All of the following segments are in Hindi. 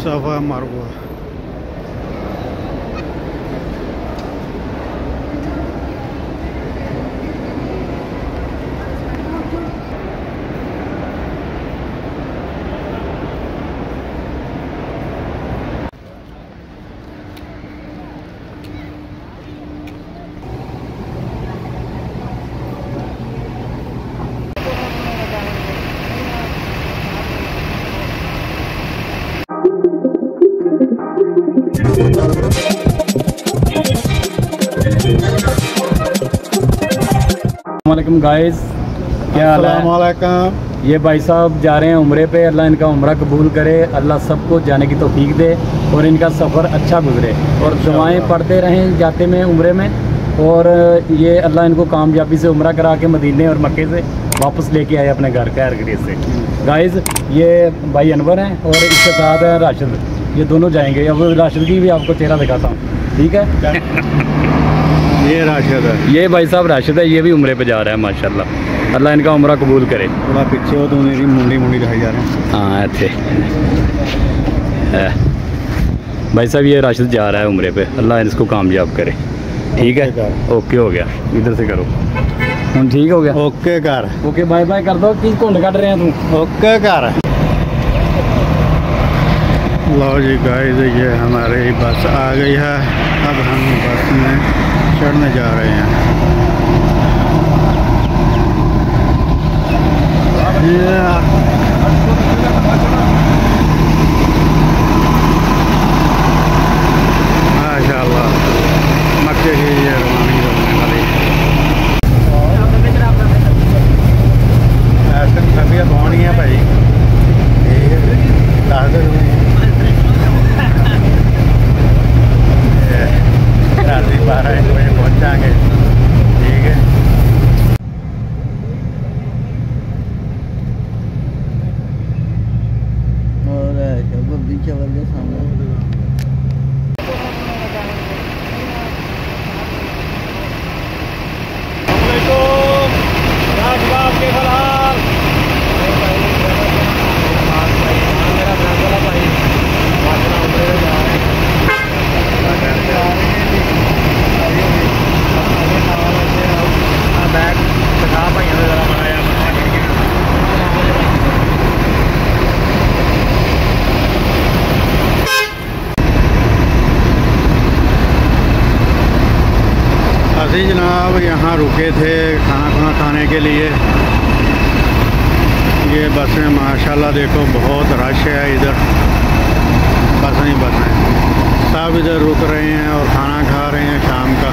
Safa Marwa. वालेकुम गाइस, क्या हाल है? ये भाई साहब जा रहे हैं उम्रे पे। अल्लाह इनका उम्रा कबूल करे, अल्लाह सबको जाने की तौफीक दे और इनका सफ़र अच्छा गुजरे और दुआएं पढ़ते रहें जाते में उम्रे में। और ये अल्लाह इनको कामयाबी से उम्रा करा के मदीने और मक्के से वापस लेके आए अपने घर खैर खैरियत से। गाइस, ये भाई अनवर हैं और इसके साथ है राशिद। ये दोनों जाएंगे। अब राशिद की भी आपको चेहरा दिखाता हूँ, ठीक है? ये राशिद है, ये भाई साहब राशिद है। ये भी उम्रे पे जा रहा है माशाल्लाह। अल्लाह इनका उम्रा कबूल करे। थोड़ा पीछे हो तो मेरी मुंडी दिखाई जा रहे हैं। हाँ अच्छे भाई साहब, ये राशिद जा रहा है उम्रे पे। अल्लाह इसको कामयाब करे। ठीक है, ओके हो गया। इधर से करो हम, ठीक हो गया। ओके कर, ओके बाय बाय कर दो। की घुंड कट रहे हैं तू? ओके कर। लो जी गाइस, ये हमारी बस आ गई है। अब हम बस में चढ़ने जा रहे हैं। माशाल्लाह, मक्के की ये रवानी होने वाली ऐसे तबीयत होनी है भाई। रात 12-1 बजे पहुँच जाएंगे। ठीक है, और बीच वाले सामने अभी जनाब यहाँ रुके थे खाना खाने के लिए। ये बसें माशाल्लाह देखो बहुत रश है इधर। बसें सब इधर रुक रहे हैं और खाना खा रहे हैं शाम का।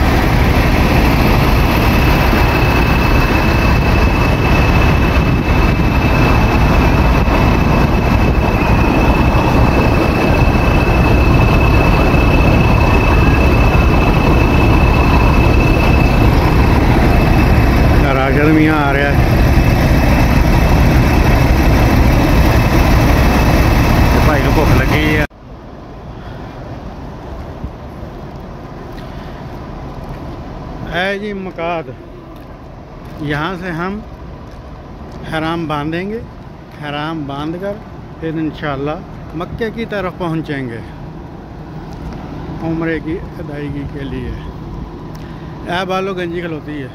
राशिद मियाँ आ रहा है। भाई को भुख लगी है। जी मकाद, यहाँ से हम हराम बांधेंगे। हराम बांध कर फिर इंशाअल्लाह मक्के की तरफ पहुँचेंगे उम्रे की अदायगी के लिए। बालो गंजी खलोती है।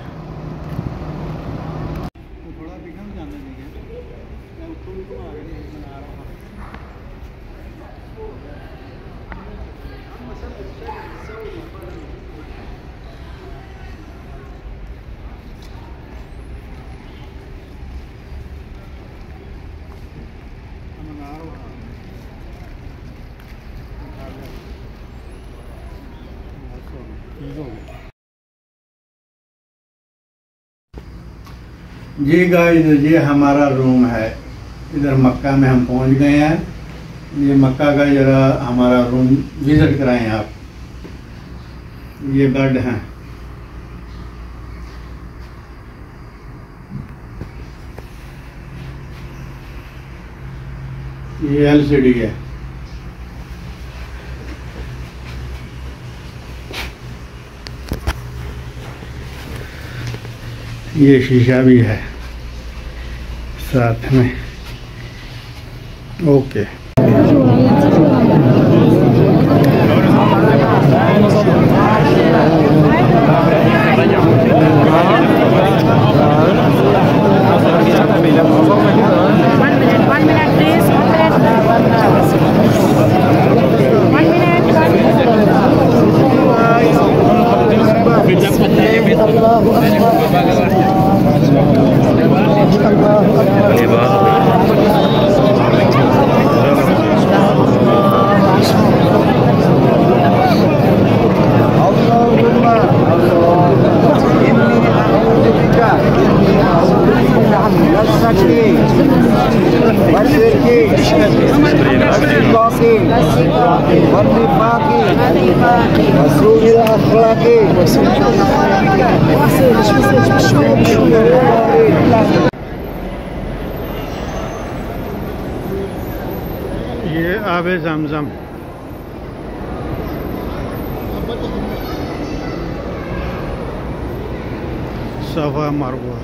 जी गाइस, ये हमारा रूम है। इधर मक्का में हम पहुंच गए हैं। ये मक्का का जरा हमारा रूम विज़िट कराएं आप। ये बेड हैं। ये LCD है। ये शीशा भी है साथ में। ओके। ये आबे ज़मज़म सफ़ा मरवा।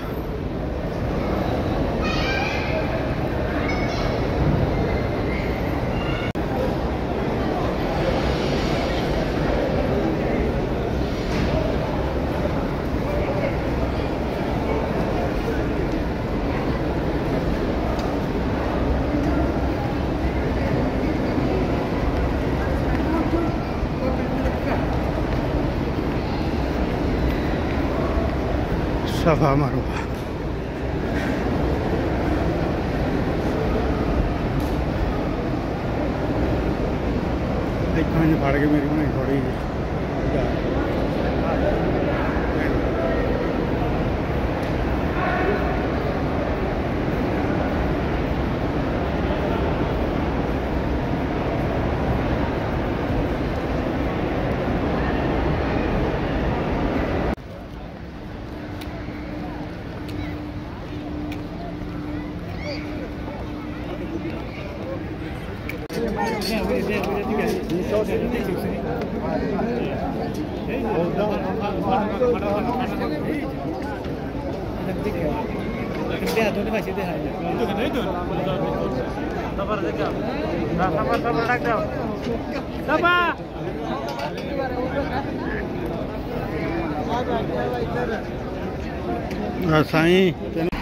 सफ़ा मरवा। देखो फाड़ के मेरी बनाई थोड़ी साईं